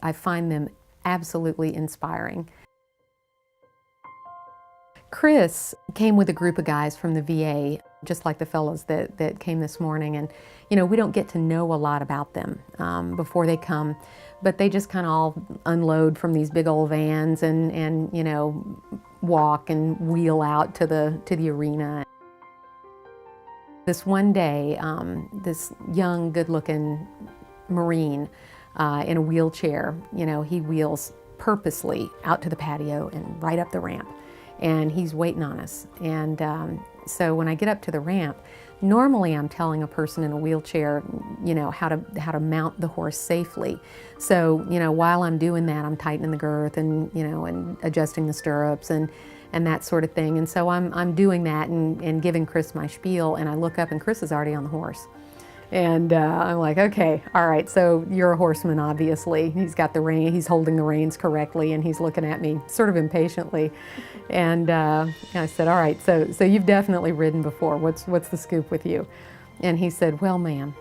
I find them absolutely inspiring. Chris came with a group of guys from the VA, just like the fellows that came this morning. And, you know, we don't get to know a lot about them before they come, but they just kind of all unload from these big old vans and you know, walk and wheel out to the arena. This one day, this young, good-looking Marine in a wheelchair, you know, he wheels purposely out to the patio and right up the ramp. And he's waiting on us. And so when I get up to the ramp, normally I'm telling a person in a wheelchair, you know, how to mount the horse safely. So, you know, while I'm doing that, I'm tightening the girth and, you know, and adjusting the stirrups and that sort of thing. And so I'm doing that and giving Chris my spiel, and I look up and Chris is already on the horse. And I'm like, okay, all right, so you're a horseman, obviously. He's got the rein, he's holding the reins correctly, and he's looking at me sort of impatiently. And I said, all right, so you've definitely ridden before. What's the scoop with you? And he said, well, ma'am,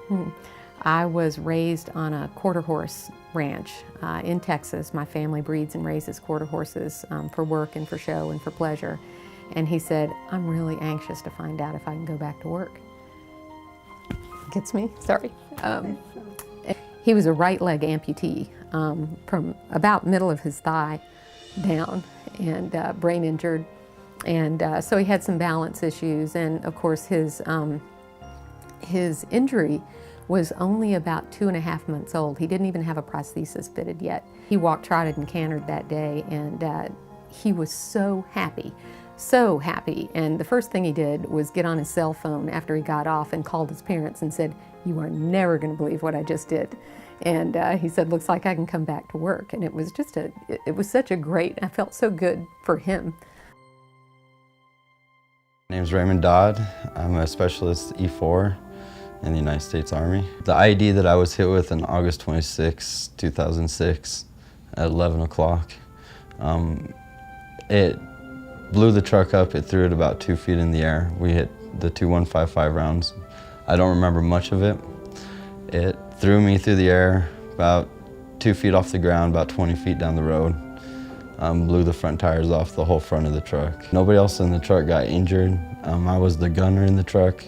I was raised on a quarter horse ranch in Texas. My family breeds and raises quarter horses for work and for show and for pleasure. And he said, I'm really anxious to find out if I can go back to work. Gets me, sorry. He was a right leg amputee from about middle of his thigh down, and brain injured. And so he had some balance issues, and of course his injury was only about 2.5 months old. He didn't even have a prosthesis fitted yet. He walked, trotted, and cantered that day, and he was so happy. So happy. And the first thing he did was get on his cell phone after he got off and called his parents and said, you are never going to believe what I just did. And he said, looks like I can come back to work. And it was just it was such a great, I felt so good for him. My name's Raymond Dodd. I'm a specialist E4 in the United States Army. The IED that I was hit with on August 26, 2006 at 11 o'clock, it blew the truck up. It threw it about 2 feet in the air. We hit the 2155 rounds. I don't remember much of it. It threw me through the air about 2 feet off the ground, about 20 feet down the road. Blew the front tires off the whole front of the truck. Nobody else in the truck got injured. I was the gunner in the truck.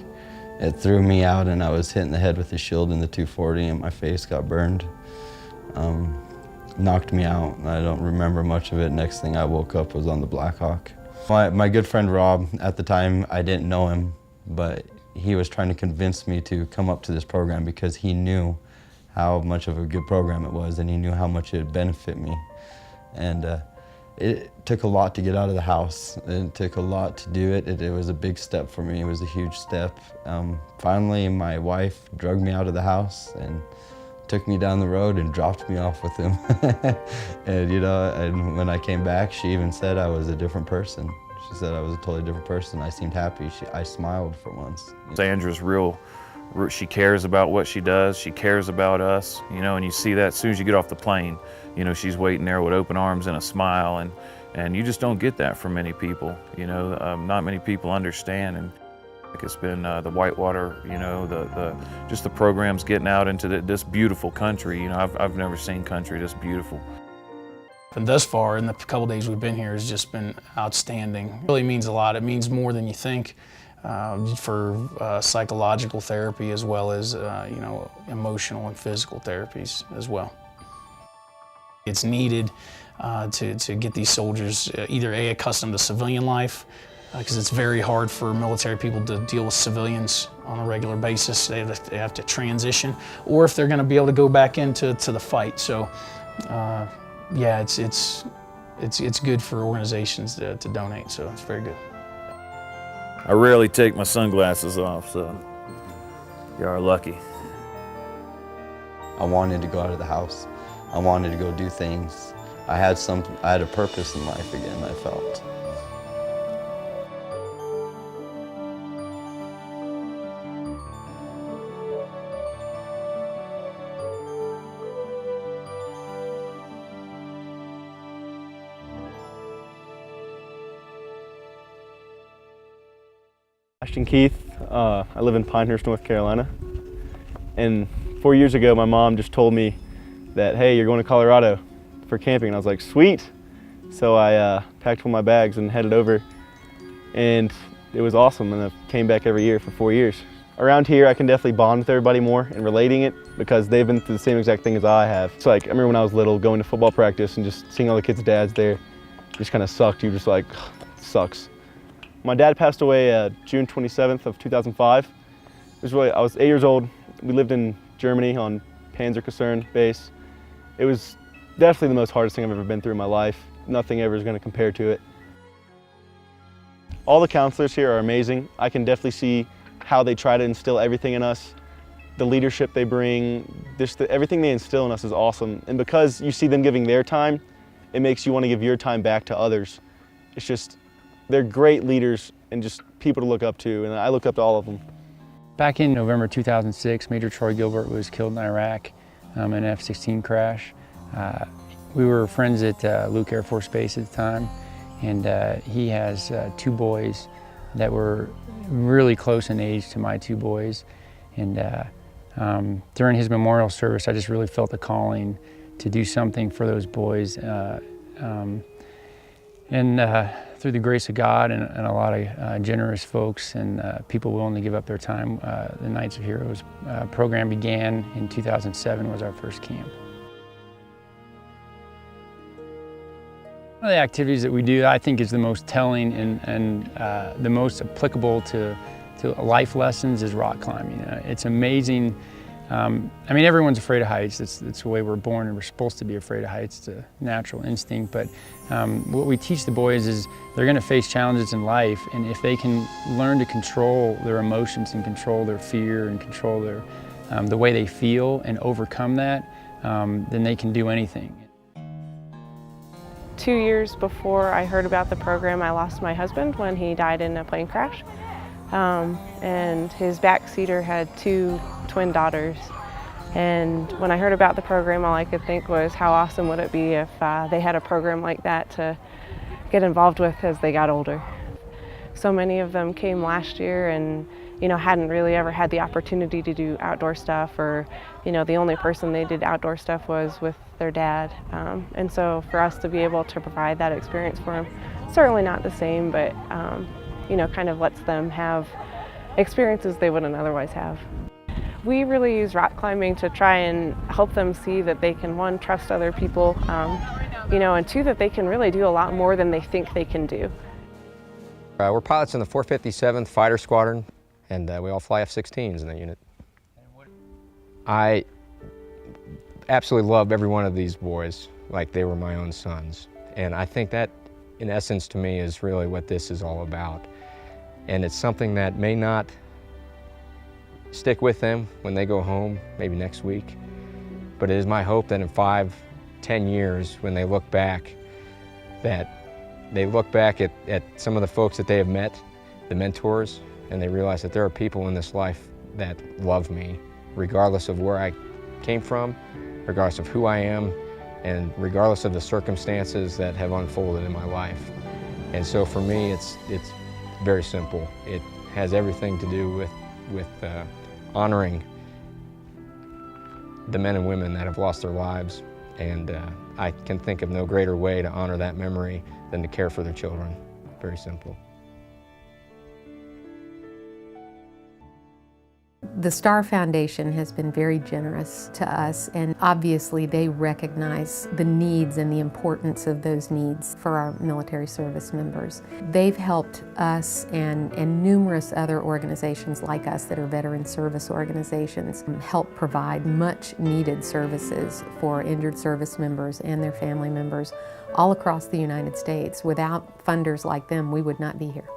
It threw me out and I was hit in the head with the shield in the 240 and my face got burned. Knocked me out. I don't remember much of it. Next thing I woke up was on the Black Hawk. My good friend Rob, at the time I didn't know him, but he was trying to convince me to come up to this program because he knew how much of a good program it was and he knew how much it would benefit me. And it took a lot to get out of the house. It took a lot to do it. It was a big step for me. It was a huge step. Finally, my wife drugged me out of the house and took me down the road and dropped me off with him. And you know, and when I came back, she even said I was a different person. She said I was a totally different person. I seemed happy. I smiled for once. Sandra's real. She cares about what she does. She cares about us, you know, and you see that as soon as you get off the plane. You know, she's waiting there with open arms and a smile, and you just don't get that from many people, you know. Not many people understand. And it's been the Whitewater, you know, just the programs getting out into this beautiful country. You know, I've never seen country this beautiful. And thus far, in the couple days we've been here, has just been outstanding. It really means a lot. It means more than you think for psychological therapy as well as, you know, emotional and physical therapies as well. It's needed to get these soldiers either accustomed to civilian life, because it's very hard for military people to deal with civilians on a regular basis. They have to transition, or if they're going to be able to go back into the fight. So, yeah, it's good for organizations to donate. So it's very good. I rarely take my sunglasses off, so you are lucky. I wanted to go out of the house. I wanted to go do things. I had a purpose in life again, I felt. Ashton Keith, I live in Pinehurst, North Carolina. And 4 years ago, my mom just told me that, hey, you're going to Colorado for camping. And I was like, sweet. So I packed all my bags and headed over. And it was awesome, and I came back every year for 4 years. Around here, I can definitely bond with everybody more and relating it because they've been through the same exact thing as I have. It's like, I remember when I was little, going to football practice and just seeing all the kids' dads there, just kind of sucked. You were just like, sucks. My dad passed away June 27th of 2005. I was 8 years old. We lived in Germany on Panzerkaserne base. It was definitely the most hardest thing I've ever been through in my life. Nothing ever is going to compare to it. All the counselors here are amazing. I can definitely see how they try to instill everything in us. The leadership they bring, everything they instill in us is awesome. And because you see them giving their time, it makes you want to give your time back to others. It's just, they're great leaders and just people to look up to, and I look up to all of them. Back in November 2006, Major Troy Gilbert was killed in Iraq in an F-16 crash. We were friends at Luke Air Force Base at the time, and he has 2 boys that were really close in age to my 2 boys. And during his memorial service, I just really felt the calling to do something for those boys. Through the grace of God and a lot of generous folks and people willing to give up their time, the Knights of Heroes program began in 2007, was our first camp. One of the activities that we do, I think, is the most telling and the most applicable to life lessons is rock climbing. It's amazing. I mean, everyone's afraid of heights. It's the way we're born, and we're supposed to be afraid of heights. It's a natural instinct. But what we teach the boys is they're going to face challenges in life, and if they can learn to control their emotions and control their fear and control their the way they feel and overcome that, then they can do anything. 2 years before I heard about the program, I lost my husband when he died in a plane crash. And his backseater had 2 twin daughters. And when I heard about the program, all I could think was how awesome would it be if they had a program like that to get involved with as they got older. So many of them came last year and hadn't really ever had the opportunity to do outdoor stuff, or the only person they did outdoor stuff was with their dad. And so for us to be able to provide that experience for them, certainly not the same, but kind of lets them have experiences they wouldn't otherwise have. We really use rock climbing to try and help them see that they can, 1, trust other people, and 2, that they can really do a lot more than they think they can do. We're pilots in the 457th Fighter Squadron, and we all fly F-16s in the unit. I absolutely love every one of these boys like they were my own sons. And I think that, in essence, to me, is really what this is all about. And it's something that may not stick with them when they go home, maybe next week. But it is my hope that in 5, 10 years, when they look back, that they look back at some of the folks that they have met, the mentors, and they realize that there are people in this life that love me, regardless of where I came from, regardless of who I am, and regardless of the circumstances that have unfolded in my life. And so for me, it's very simple. It has everything to do with honoring the men and women that have lost their lives. And I can think of no greater way to honor that memory than to care for their children. Very simple. The STAR Foundation has been very generous to us, and obviously they recognize the needs and the importance of those needs for our military service members. They've helped us and numerous other organizations like us that are veteran service organizations help provide much needed services for injured service members and their family members all across the United States. Without funders like them, we would not be here.